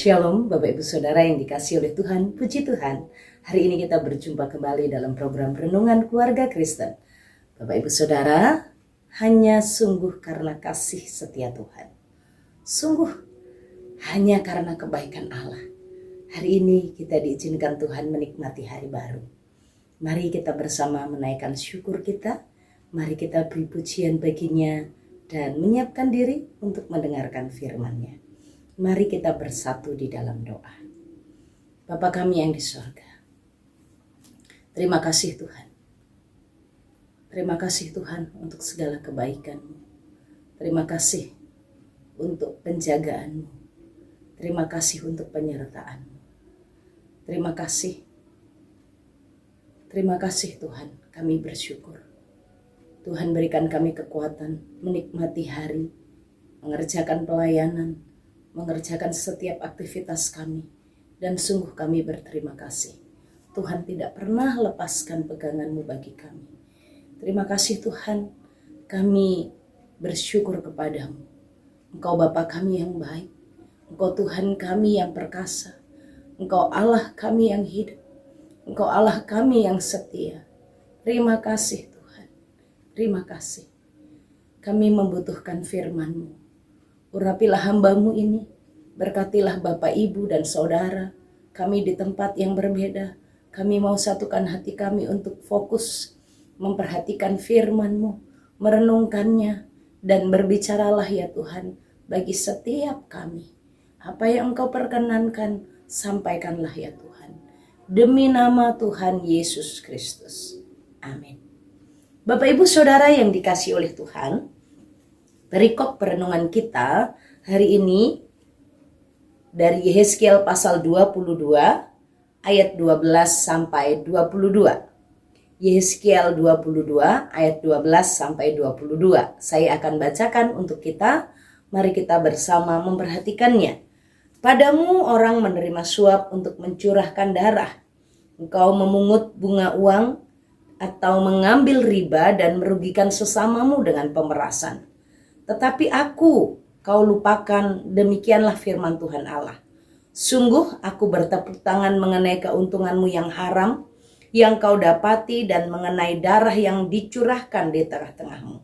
Shalom Bapak Ibu Saudara yang dikasihi oleh Tuhan, puji Tuhan. Hari ini kita berjumpa kembali dalam program Renungan Keluarga Kristen. Bapak Ibu Saudara, hanya sungguh karena kasih setia Tuhan. Sungguh hanya karena kebaikan Allah. Hari ini kita diizinkan Tuhan menikmati hari baru. Mari kita bersama menaikkan syukur kita. Mari kita beri pujian baginya dan menyiapkan diri untuk mendengarkan firman-Nya. Mari kita bersatu di dalam doa. Bapa kami yang di surga, terima kasih Tuhan. Terima kasih Tuhan untuk segala kebaikan-Mu. Terima kasih untuk penjagaan-Mu. Terima kasih untuk penyertaan-Mu. Terima kasih. Terima kasih Tuhan, kami bersyukur. Tuhan berikan kami kekuatan menikmati hari, mengerjakan pelayanan, mengerjakan setiap aktivitas kami, dan sungguh kami berterima kasih. Tuhan tidak pernah lepaskan pegangan-Mu bagi kami. Terima kasih Tuhan, kami bersyukur kepadamu. Engkau Bapa kami yang baik, Engkau Tuhan kami yang perkasa, Engkau Allah kami yang hidup, Engkau Allah kami yang setia. Terima kasih Tuhan, terima kasih. Kami membutuhkan firman-Mu. Urapilah hamba-Mu ini, berkatilah Bapak, Ibu, dan Saudara. Kami di tempat yang berbeda, kami mau satukan hati kami untuk fokus memperhatikan firman-Mu, merenungkannya, dan berbicaralah ya Tuhan bagi setiap kami. Apa yang Engkau perkenankan, sampaikanlah ya Tuhan. Demi nama Tuhan Yesus Kristus. Amin. Bapak, Ibu, Saudara yang dikasihi oleh Tuhan, perikop perenungan kita hari ini dari Yehezkiel pasal 22 ayat 12 sampai 22. Yehezkiel 22 ayat 12 sampai 22. Saya akan bacakan untuk kita. Mari kita bersama memperhatikannya. Padamu orang menerima suap untuk mencurahkan darah. Engkau memungut bunga uang atau mengambil riba dan merugikan sesamamu dengan pemerasan. Tetapi aku kau lupakan, demikianlah firman Tuhan Allah. Sungguh aku bertepuk tangan mengenai keuntunganmu yang haram, yang kau dapati, dan mengenai darah yang dicurahkan di tengah-tengahmu.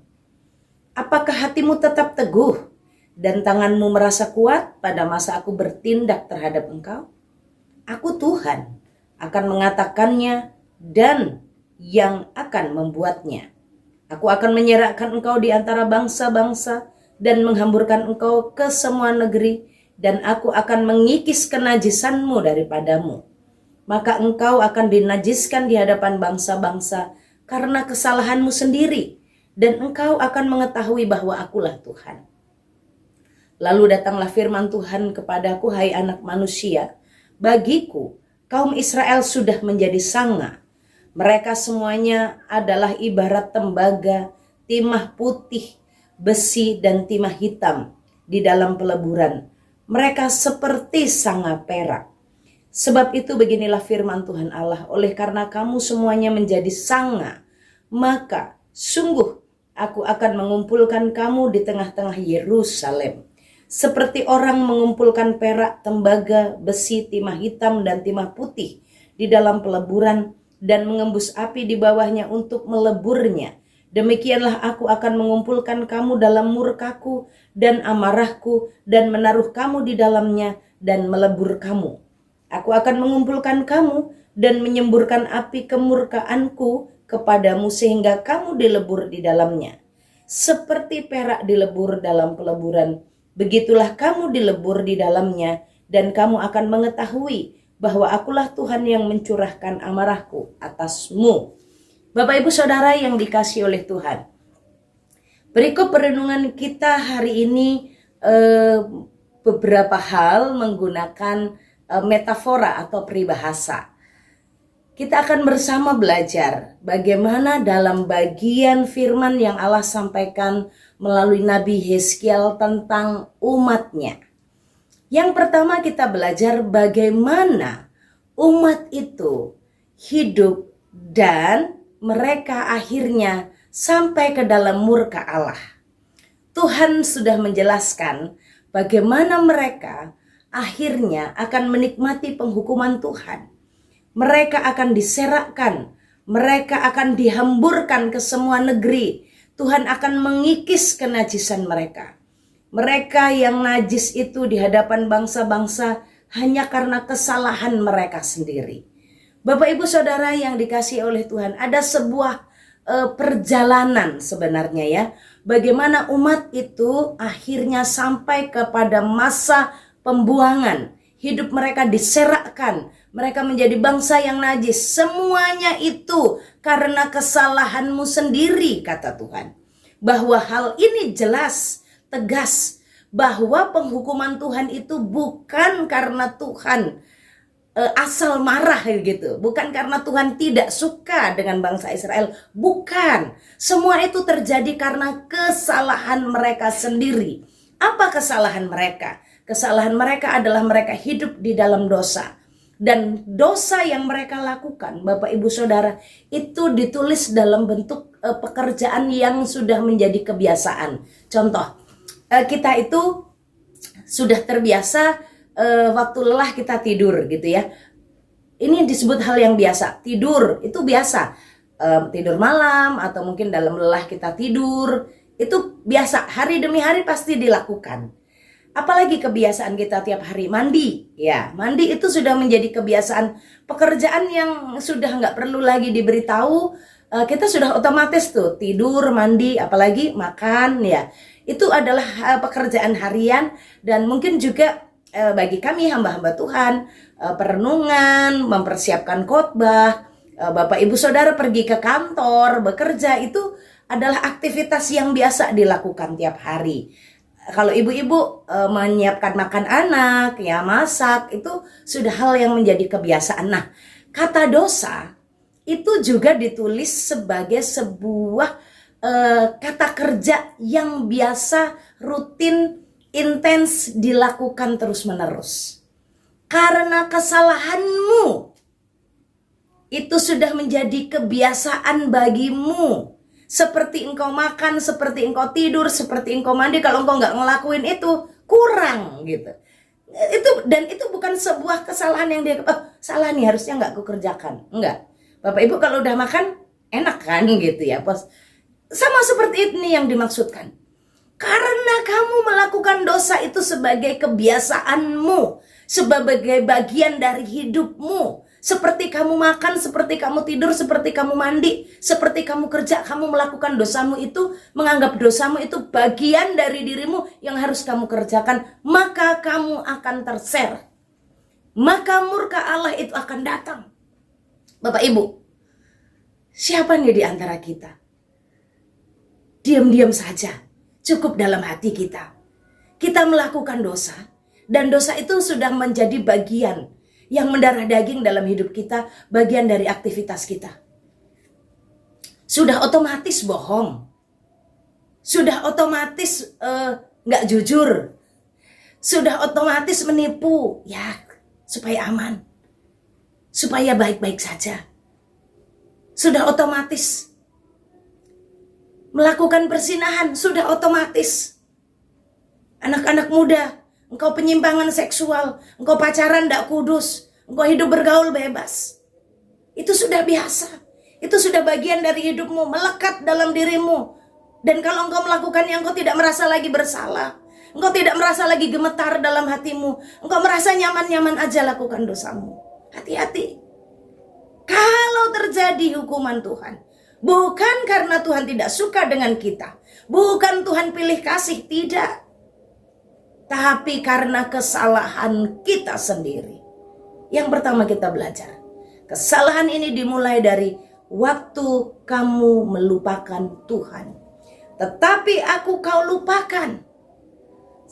Apakah hatimu tetap teguh, dan tanganmu merasa kuat pada masa aku bertindak terhadap engkau? Aku Tuhan akan mengatakannya dan yang akan membuatnya. Aku akan menyerahkan engkau di antara bangsa-bangsa dan menghamburkan engkau ke semua negeri, dan aku akan mengikis kenajisanmu daripadamu. Maka engkau akan dinajiskan di hadapan bangsa-bangsa karena kesalahanmu sendiri, dan engkau akan mengetahui bahwa akulah Tuhan. Lalu datanglah firman Tuhan kepadaku, hai anak manusia, bagiku kaum Israel sudah menjadi sanga. Mereka semuanya adalah ibarat tembaga, timah putih, besi, dan timah hitam di dalam peleburan. Mereka seperti sanga perak. Sebab itu beginilah firman Tuhan Allah, oleh karena kamu semuanya menjadi sanga, maka sungguh aku akan mengumpulkan kamu di tengah-tengah Yerusalem. Seperti orang mengumpulkan perak, tembaga, besi, timah hitam, dan timah putih di dalam peleburan, dan mengembus api di bawahnya untuk meleburnya. Demikianlah aku akan mengumpulkan kamu dalam murkaku dan amarahku, dan menaruh kamu di dalamnya dan melebur kamu. Aku akan mengumpulkan kamu dan menyemburkan api kemurkaanku kepadamu sehingga kamu dilebur di dalamnya. Seperti perak dilebur dalam peleburan, begitulah kamu dilebur di dalamnya, dan kamu akan mengetahui bahwa akulah Tuhan yang mencurahkan amarahku atasmu. Bapak, Ibu, Saudara yang dikasihi oleh Tuhan, berikut perenungan kita hari ini beberapa hal menggunakan metafora atau peribahasa. Kita akan bersama belajar bagaimana dalam bagian firman yang Allah sampaikan melalui Nabi Yehezkiel tentang umatnya. Yang pertama kita belajar bagaimana umat itu hidup dan mereka akhirnya sampai ke dalam murka Allah. Tuhan sudah menjelaskan bagaimana mereka akhirnya akan menikmati penghukuman Tuhan. Mereka akan diserakkan, mereka akan dihamburkan ke semua negeri. Tuhan akan mengikis kenajisan mereka. Mereka yang najis itu di hadapan bangsa-bangsa hanya karena kesalahan mereka sendiri. Bapak Ibu Saudara yang dikasihi oleh Tuhan, ada sebuah perjalanan sebenarnya ya. Bagaimana umat itu akhirnya sampai kepada masa pembuangan. Hidup mereka diserakkan, mereka menjadi bangsa yang najis. Semuanya itu karena kesalahanmu sendiri, kata Tuhan. Bahwa hal ini jelas, tegas, bahwa penghukuman Tuhan itu bukan karena Tuhan asal marah gitu. Bukan karena Tuhan tidak suka dengan bangsa Israel. Bukan. Semua itu terjadi karena kesalahan mereka sendiri. Apa kesalahan mereka? Kesalahan mereka adalah mereka hidup di dalam dosa. Dan dosa yang mereka lakukan, Bapak Ibu Saudara, itu ditulis dalam bentuk pekerjaan yang sudah menjadi kebiasaan. Contoh, kita itu sudah terbiasa waktu lelah kita tidur gitu ya. Ini disebut hal yang biasa. Tidur itu biasa. Tidur malam atau mungkin dalam lelah kita tidur, itu biasa. Hari demi hari pasti dilakukan. Apalagi kebiasaan kita tiap hari mandi. Ya, mandi itu sudah menjadi kebiasaan, pekerjaan yang sudah nggak perlu lagi diberitahu. Kita sudah otomatis tuh tidur, mandi, apalagi makan ya. Itu adalah pekerjaan harian. Dan mungkin juga bagi kami hamba-hamba Tuhan, perenungan, mempersiapkan khotbah, Bapak Ibu Saudara pergi ke kantor, bekerja, itu adalah aktivitas yang biasa dilakukan tiap hari. Kalau ibu-ibu menyiapkan makan anak, ya masak, itu sudah hal yang menjadi kebiasaan. Nah, kata dosa itu juga ditulis sebagai sebuah kata kerja yang biasa, rutin, intens dilakukan terus-menerus. Karena kesalahanmu itu sudah menjadi kebiasaan bagimu. Seperti engkau makan, seperti engkau tidur, seperti engkau mandi. Kalau engkau nggak ngelakuin itu, kurang gitu. Itu bukan sebuah kesalahan yang dia salah nih, harusnya nggak aku kerjakan. Enggak. Bapak Ibu kalau udah makan enak kan gitu ya, Bos. Sama seperti ini yang dimaksudkan. Karena kamu melakukan dosa itu sebagai kebiasaanmu, sebagai bagian dari hidupmu. Seperti kamu makan, seperti kamu tidur, seperti kamu mandi, seperti kamu kerja, kamu melakukan dosamu itu, menganggap dosamu itu bagian dari dirimu yang harus kamu kerjakan, maka kamu akan terseret. Maka murka Allah itu akan datang. Bapak Ibu, siapa nih di antara kita? Diam-diam saja, cukup dalam hati kita. Kita melakukan dosa, dan dosa itu sudah menjadi bagian yang mendarah daging dalam hidup kita, bagian dari aktivitas kita. Sudah otomatis bohong. Sudah otomatis gak jujur. Sudah otomatis menipu. Ya, supaya aman. Supaya baik-baik saja. Sudah otomatis melakukan perzinahan. Sudah otomatis. Anak-anak muda, engkau penyimpangan seksual, engkau pacaran tidak kudus, engkau hidup bergaul bebas. Itu sudah biasa. Itu sudah bagian dari hidupmu, melekat dalam dirimu. Dan kalau engkau melakukannya, engkau tidak merasa lagi bersalah. Engkau tidak merasa lagi gemetar dalam hatimu. Engkau merasa nyaman-nyaman aja lakukan dosamu. Hati-hati. Kalau terjadi hukuman Tuhan, bukan karena Tuhan tidak suka dengan kita. Bukan Tuhan pilih kasih, tidak. Tapi karena kesalahan kita sendiri. Yang pertama kita belajar. Kesalahan ini dimulai dari waktu kamu melupakan Tuhan. Tetapi aku kau lupakan.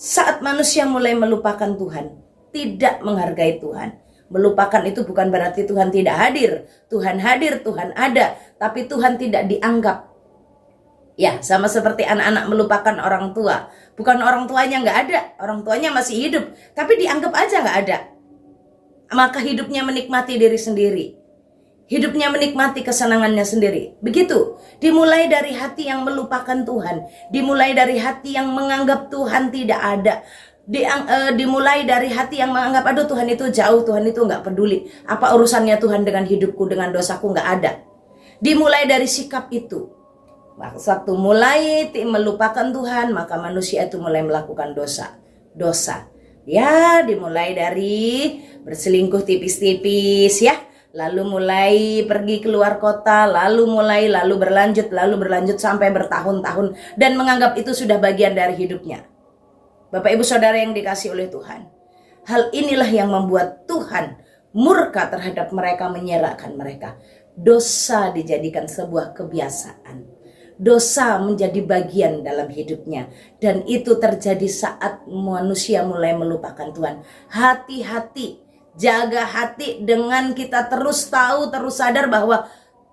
Saat manusia mulai melupakan Tuhan, tidak menghargai Tuhan. Melupakan itu bukan berarti Tuhan tidak hadir. Tuhan hadir, Tuhan ada. Tapi Tuhan tidak dianggap. Ya, sama seperti anak-anak melupakan orang tua. Bukan orang tuanya nggak ada, orang tuanya masih hidup, tapi dianggap aja nggak ada. Maka hidupnya menikmati diri sendiri. Hidupnya menikmati kesenangannya sendiri. Begitu, dimulai dari hati yang melupakan Tuhan. Dimulai dari hati yang menganggap Tuhan tidak ada. Dimulai dari hati yang menganggap aduh Tuhan itu jauh, Tuhan itu nggak peduli, apa urusannya Tuhan dengan hidupku, dengan dosaku, nggak ada. Dimulai dari sikap itu. Waktu mulai melupakan Tuhan, maka manusia itu mulai melakukan dosa. Ya, dimulai dari berselingkuh tipis-tipis ya, lalu mulai pergi keluar kota, lalu berlanjut sampai bertahun-tahun dan menganggap itu sudah bagian dari hidupnya. Bapak Ibu Saudara yang dikasihi oleh Tuhan, hal inilah yang membuat Tuhan murka terhadap mereka, menyerahkan mereka. Dosa dijadikan sebuah kebiasaan. Dosa menjadi bagian dalam hidupnya. Dan itu terjadi saat manusia mulai melupakan Tuhan. Hati-hati, jaga hati dengan kita terus tahu, terus sadar bahwa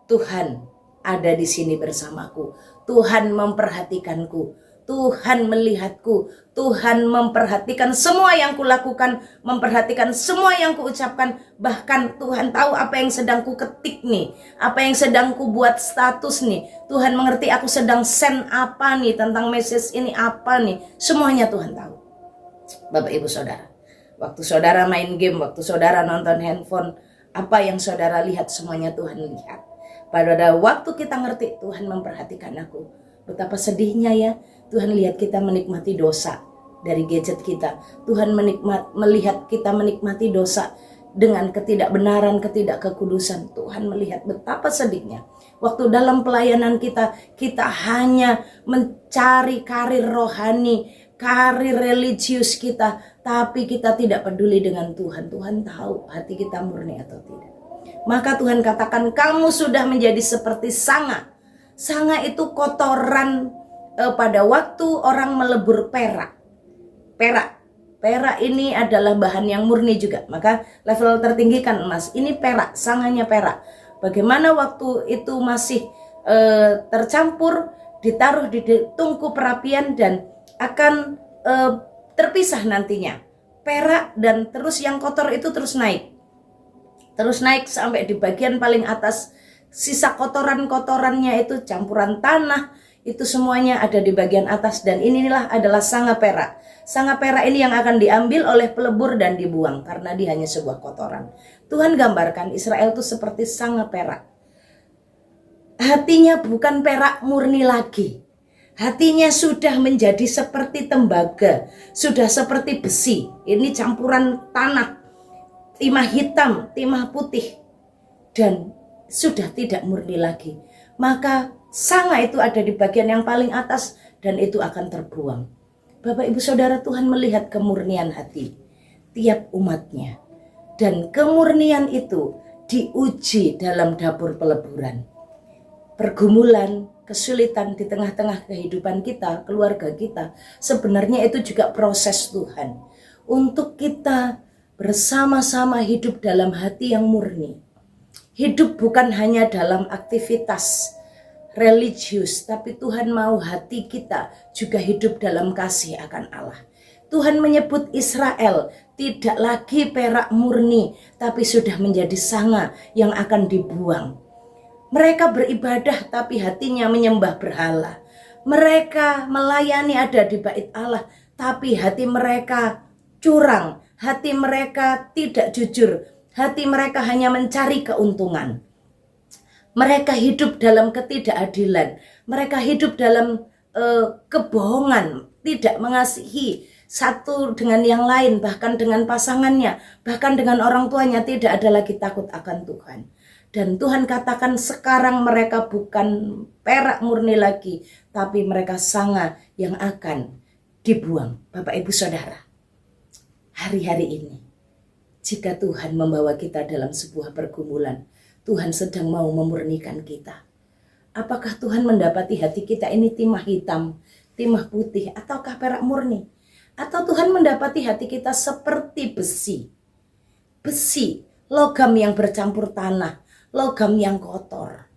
Tuhan ada di sini bersamaku. Tuhan memperhatikanku. Tuhan melihatku, Tuhan memperhatikan semua yang kulakukan, memperhatikan semua yang kuucapkan, bahkan Tuhan tahu apa yang sedang ku ketik nih, apa yang sedang ku buat status nih. Tuhan mengerti aku sedang send apa nih, tentang message ini apa nih, semuanya Tuhan tahu. Bapak Ibu Saudara, waktu saudara main game, waktu saudara nonton handphone, apa yang saudara lihat semuanya Tuhan lihat. Pada waktu kita ngerti Tuhan memperhatikan aku, betapa sedihnya ya. Tuhan lihat kita menikmati dosa dari gadget kita. Tuhan melihat kita menikmati dosa dengan ketidakbenaran, ketidakkekudusan. Tuhan melihat betapa sedihnya. Waktu dalam pelayanan kita hanya mencari karir rohani, karir religius kita, tapi kita tidak peduli dengan Tuhan. Tuhan tahu hati kita murni atau tidak. Maka Tuhan katakan, kamu sudah menjadi seperti sanga. Sanga itu kotoran. Pada waktu orang melebur perak ini adalah bahan yang murni juga, maka level tertinggi kan emas. Ini perak, sanganya perak. Bagaimana waktu itu masih tercampur, ditaruh di tungku perapian dan akan terpisah nantinya, perak dan terus yang kotor itu terus naik sampai di bagian paling atas. Sisa kotorannya itu campuran tanah, itu semuanya ada di bagian atas, dan inilah adalah sanga perak. Sanga perak ini yang akan diambil oleh pelebur dan dibuang karena dia hanya sebuah kotoran. Tuhan gambarkan Israel itu seperti sanga perak. Hatinya bukan perak murni lagi. Hatinya sudah menjadi seperti tembaga, sudah seperti besi. Ini campuran tanah, timah hitam, timah putih, dan sudah tidak murni lagi. Maka sanga itu ada di bagian yang paling atas dan itu akan terbuang. Bapak Ibu Saudara, Tuhan melihat kemurnian hati tiap umatnya. Dan kemurnian itu diuji dalam dapur peleburan. Pergumulan, kesulitan di tengah-tengah kehidupan kita, keluarga kita, sebenarnya itu juga proses Tuhan untuk kita bersama-sama hidup dalam hati yang murni. Hidup bukan hanya dalam aktivitas religius, tapi Tuhan mau hati kita juga hidup dalam kasih akan Allah. Tuhan menyebut Israel tidak lagi perak murni, tapi sudah menjadi sanga yang akan dibuang. Mereka beribadah tapi hatinya menyembah berhala. Mereka melayani ada di bait Allah, tapi hati mereka curang, hati mereka tidak jujur. Hati mereka hanya mencari keuntungan. Mereka hidup dalam ketidakadilan. Mereka hidup dalam kebohongan. Tidak mengasihi satu dengan yang lain. Bahkan dengan pasangannya. Bahkan dengan orang tuanya. Tidak ada lagi takut akan Tuhan. Dan Tuhan katakan sekarang mereka bukan perak murni lagi. Tapi mereka sanga yang akan dibuang. Bapak Ibu Saudara. Hari-hari ini, jika Tuhan membawa kita dalam sebuah pergumulan, Tuhan sedang mau memurnikan kita. Apakah Tuhan mendapati hati kita ini timah hitam, timah putih, ataukah perak murni? Atau Tuhan mendapati hati kita seperti besi? Besi, logam yang bercampur tanah, logam yang kotor.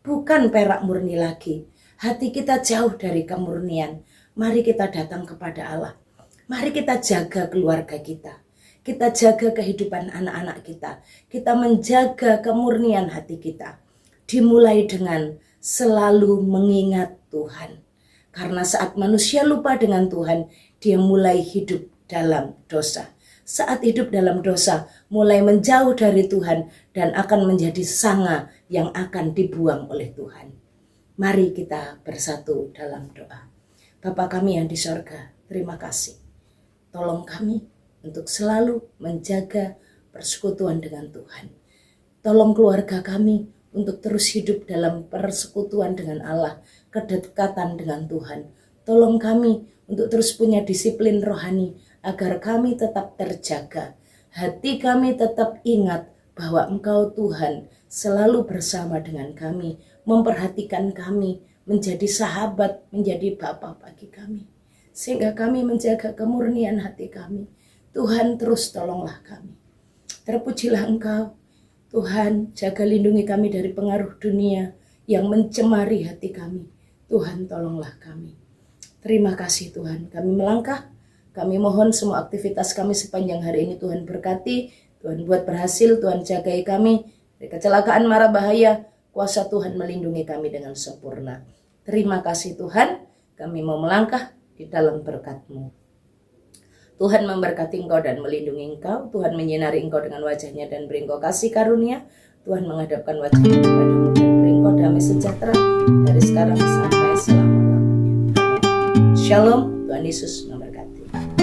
Bukan perak murni lagi. Hati kita jauh dari kemurnian. Mari kita datang kepada Allah. Mari kita jaga keluarga kita. Kita jaga kehidupan anak-anak kita. Kita menjaga kemurnian hati kita. Dimulai dengan selalu mengingat Tuhan. Karena saat manusia lupa dengan Tuhan, dia mulai hidup dalam dosa. Saat hidup dalam dosa, mulai menjauh dari Tuhan dan akan menjadi sanga yang akan dibuang oleh Tuhan. Mari kita bersatu dalam doa. Bapa kami yang di sorga, terima kasih. Tolong kami untuk selalu menjaga persekutuan dengan Tuhan. Tolong keluarga kami untuk terus hidup dalam persekutuan dengan Allah, kedekatan dengan Tuhan. Tolong kami untuk terus punya disiplin rohani, agar kami tetap terjaga. Hati kami tetap ingat bahwa Engkau Tuhan selalu bersama dengan kami, memperhatikan kami, menjadi sahabat, menjadi Bapa bagi kami. Sehingga kami menjaga kemurnian hati kami. Tuhan terus tolonglah kami. Terpujilah Engkau. Tuhan jaga lindungi kami dari pengaruh dunia yang mencemari hati kami. Tuhan tolonglah kami. Terima kasih Tuhan, kami melangkah. Kami mohon semua aktivitas kami sepanjang hari ini Tuhan berkati, Tuhan buat berhasil, Tuhan jagai kami dari kecelakaan mara bahaya, kuasa Tuhan melindungi kami dengan sempurna. Terima kasih Tuhan, kami mau melangkah di dalam berkat-Mu. Tuhan memberkati engkau dan melindungi engkau, Tuhan menyinari engkau dengan wajahnya dan beri engkau kasih karunia, Tuhan menghadapkan wajahnya kepadamu dan beri engkau damai sejahtera dari sekarang sampai selama-lamanya. Shalom, Tuhan Yesus